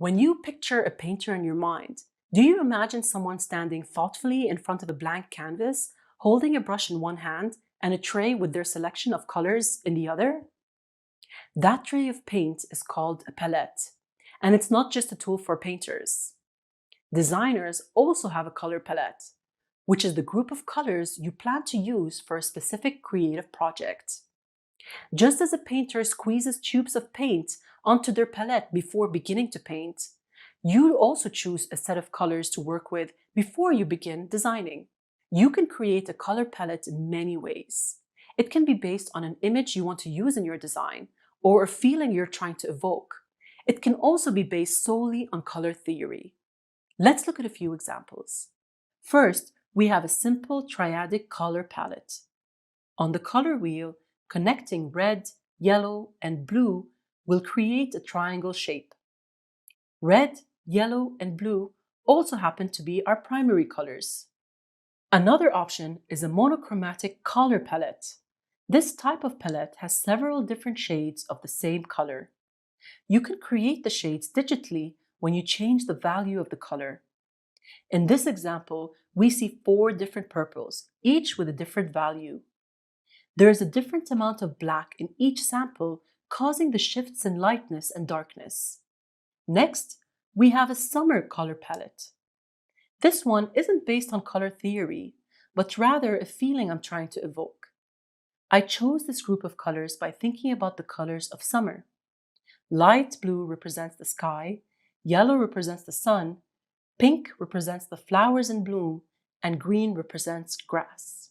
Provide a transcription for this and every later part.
When you picture a painter in your mind, do you imagine someone standing thoughtfully in front of a blank canvas, holding a brush in one hand and a tray with their selection of colors in the other? That tray of paint is called a palette, and it's not just a tool for painters. Designers also have a color palette, which is the group of colors you plan to use for a specific creative project. Just as a painter squeezes tubes of paint onto their palette before beginning to paint, you also choose a set of colors to work with before you begin designing. You can create a color palette in many ways. It can be based on an image you want to use in your design or a feeling you're trying to evoke. It can also be based solely on color theory. Let's look at a few examples. First, we have a simple triadic color palette. On the color wheel, connecting red, yellow, and blue will create a triangle shape. Red, yellow, and blue also happen to be our primary colors. Another option is a monochromatic color palette. This type of palette has several different shades of the same color. You can create the shades digitally when you change the value of the color. In this example, we see 4 different purples, each with a different value. There is a different amount of black in each sample, causing the shifts in lightness and darkness. Next, we have a summer color palette. This one isn't based on color theory, but rather a feeling I'm trying to evoke. I chose this group of colors by thinking about the colors of summer. Light blue represents the sky, yellow represents the sun, pink represents the flowers in bloom, and green represents grass.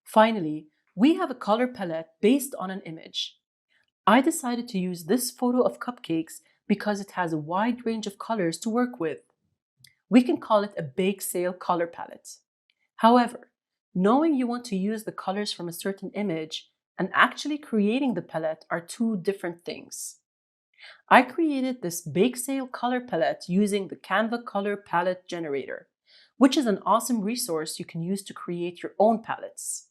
Finally, we have a color palette based on an image. I decided to use this photo of cupcakes because it has a wide range of colors to work with. We can call it a bake sale color palette. However, knowing you want to use the colors from a certain image and actually creating the palette are 2 different things. I created this bake sale color palette using the Canva Color Palette Generator, which is an awesome resource you can use to create your own palettes.